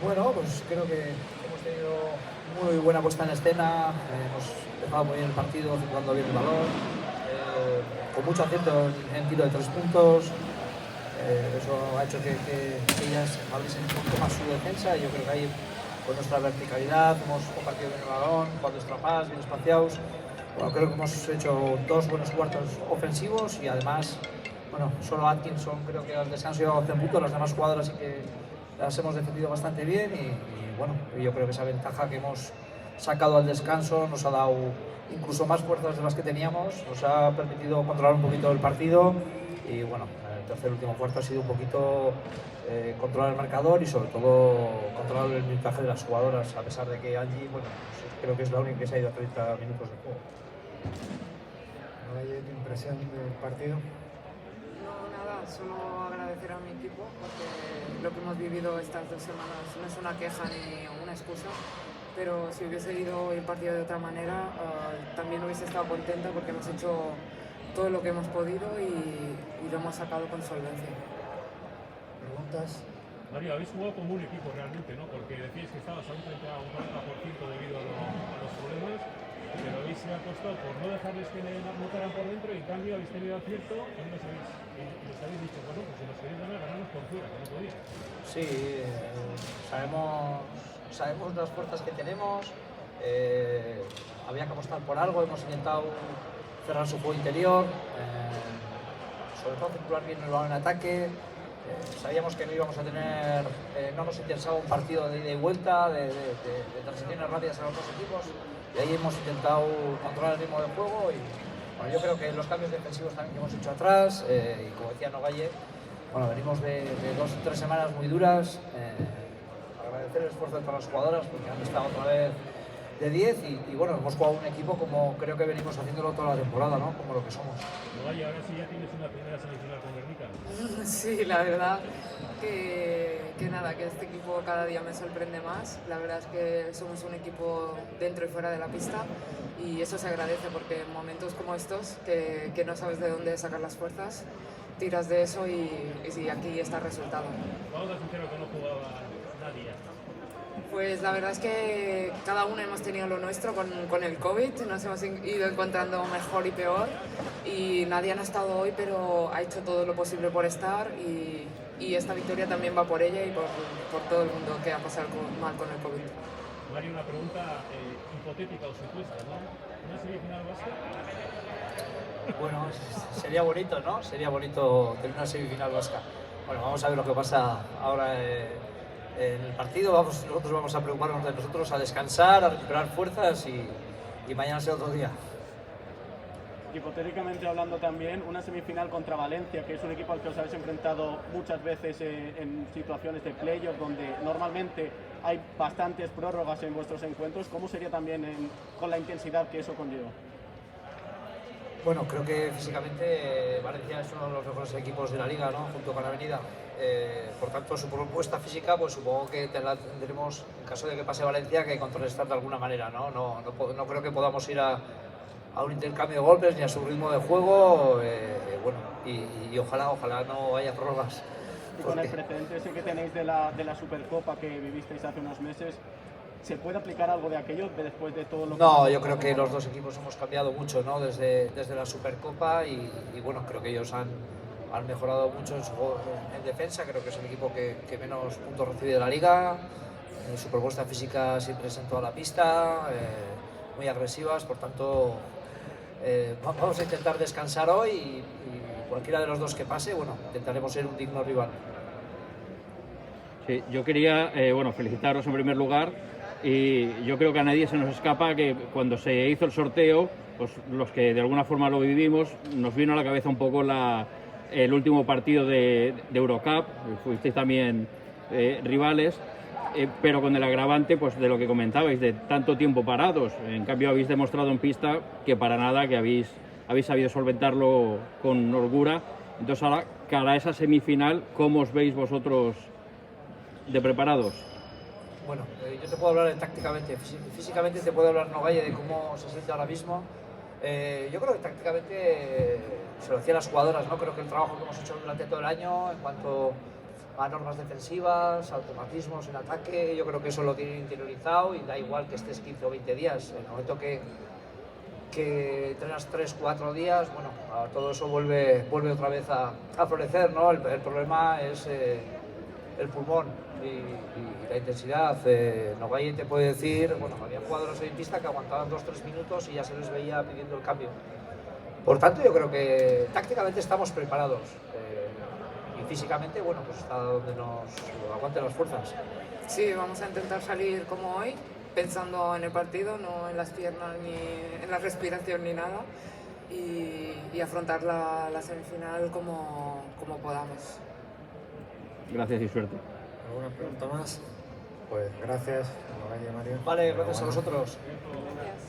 Bueno, pues creo que hemos tenido muy buena puesta en escena, hemos empezado muy bien el partido, jugando bien el balón, con mucho acierto en tiro de 3 puntos. Eso ha hecho que ellas abriesen un poco más su defensa y yo creo que ahí con nuestra verticalidad hemos compartido bien el balón, jugando extrapadas, bien espaciados. Bueno, creo que hemos hecho 2 buenos cuartos ofensivos y además, bueno, solo Atkinson creo que al descanso lleva 11 puntos, las demás jugadoras sí que las hemos defendido bastante bien y bueno, yo creo que esa ventaja que hemos sacado al descanso nos ha dado incluso más fuerzas de las que teníamos, nos ha permitido controlar un poquito el partido y bueno, el tercer último cuarto ha sido un poquito controlar el marcador y sobre todo controlar el minutaje de las jugadoras, a pesar de que Angie, bueno, pues creo que es la única que se ha ido a 30 minutos de juego. ¿Hay tu impresión del partido? No, nada, solo agradecer a mi equipo porque lo que hemos vivido estas 2 semanas no es una queja ni una excusa, pero si hubiese ido el partido de otra manera, también hubiese estado contenta porque hemos hecho todo lo que hemos podido y lo hemos sacado con solvencia. ¿Preguntas? María, habéis jugado como un equipo realmente, ¿no? Porque decís que estabas a un 40% debido a los problemas, pero habéis apostado por no dejarles que anotaran por dentro y en cambio habéis tenido acierto y les habéis dicho, bueno, pues si nos queréis ganar, ganamos por fuera, que no podéis. Sí, sabemos las fuerzas que tenemos, había que apostar por algo, hemos intentado cerrar su juego interior, sobre todo circular bien el balón en ataque. Sabíamos que no íbamos a tener, no nos interesaba un partido de ida y vuelta, de transiciones rápidas a los dos equipos, y ahí hemos intentado controlar el ritmo del juego. Y bueno, yo creo que los cambios defensivos también que hemos hecho atrás, y como decía Nogalle, bueno, venimos de 2 o 3 semanas muy duras. Agradecer el esfuerzo de todas las jugadoras porque han estado otra vez de 10 y bueno, hemos jugado un equipo como creo que venimos haciéndolo toda la temporada, ¿no? Como lo que somos. Vaya, ahora sí ya tienes una primera semifinal con Guernica. Sí, la verdad que nada, que este equipo cada día me sorprende más. La verdad es que somos un equipo dentro y fuera de la pista y eso se agradece porque en momentos como estos, que no sabes de dónde sacar las fuerzas, tiras de eso y aquí está el resultado. Vamos a sincero que no jugaba nadie. Pues la verdad es que cada uno hemos tenido lo nuestro con el COVID, nos hemos ido encontrando mejor y peor y nadie ha estado hoy, pero ha hecho todo lo posible por estar y esta victoria también va por ella y por todo el mundo que ha pasado mal con el COVID. Mario, una pregunta hipotética o supuesta, ¿no? ¿Una semifinal vasca? Bueno, sería bonito, ¿no? Sería bonito tener una semifinal vasca. Bueno, vamos a ver lo que pasa ahora en el partido. Nosotros vamos a preocuparnos de nosotros, a descansar, a recuperar fuerzas y mañana será otro día. Hipotéticamente hablando también, una semifinal contra Valencia, que es un equipo al que os habéis enfrentado muchas veces en situaciones de playoff, donde normalmente hay bastantes prórrogas en vuestros encuentros. ¿Cómo sería también con la intensidad que eso conlleva? Bueno, creo que físicamente Valencia es uno de los mejores equipos de la liga, ¿no? Junto con Avenida. Por tanto, su propuesta física, pues supongo que tendremos, en caso de que pase Valencia, que contrarrestar de alguna manera, ¿no? No creo que podamos ir a un intercambio de golpes ni a su ritmo de juego, bueno, y ojalá no haya prórrogas. Y con el precedente ese que tenéis de la Supercopa que vivisteis hace unos meses, ¿se puede aplicar algo de aquello después de todo lo que... No, yo creo que los dos equipos hemos cambiado mucho, ¿no? Desde la Supercopa y bueno, creo que ellos han mejorado mucho en su juego en defensa. Creo que es el equipo que menos puntos recibe de la liga. Su propuesta física siempre es en toda la pista, muy agresivas, por tanto vamos a intentar descansar hoy y cualquiera de los dos que pase, bueno, intentaremos ser un digno rival. Sí, yo quería felicitaros en primer lugar y yo creo que a nadie se nos escapa que cuando se hizo el sorteo, pues los que de alguna forma lo vivimos, nos vino a la cabeza un poco el último partido de Eurocup, fuisteis también rivales, pero con el agravante pues de lo que comentabais, de tanto tiempo parados. En cambio habéis demostrado en pista que para nada, que habéis sabido solventarlo con holgura. Entonces ahora, cara a esa semifinal, ¿cómo os veis vosotros de preparados? Bueno, yo te puedo hablar tácticamente, físicamente te puedo hablar Nogalle de cómo se siente ahora mismo. Yo creo que tácticamente se lo decía a las jugadoras, ¿no? Creo que el trabajo que hemos hecho durante todo el año en cuanto a normas defensivas, automatismos en ataque. Yo creo que eso lo tienen interiorizado y da igual que estés 15 o 20 días. En el momento que entrenas 3-4 días, bueno, todo eso vuelve otra vez a florecer, ¿no? El problema es el pulmón y la intensidad. Novalle te puede decir, bueno, había jugadores en pista que aguantaban 2-3 minutos y ya se les veía pidiendo el cambio. Por tanto, yo creo que tácticamente estamos preparados y físicamente, bueno, pues está donde nos aguanten las fuerzas. Sí, vamos a intentar salir como hoy, pensando en el partido, no en las piernas ni en la respiración ni nada, y afrontar la semifinal como podamos. Gracias y suerte. ¿Alguna pregunta más? Pues gracias, Novalle, Mario. Vale, gracias a vosotros. Gracias.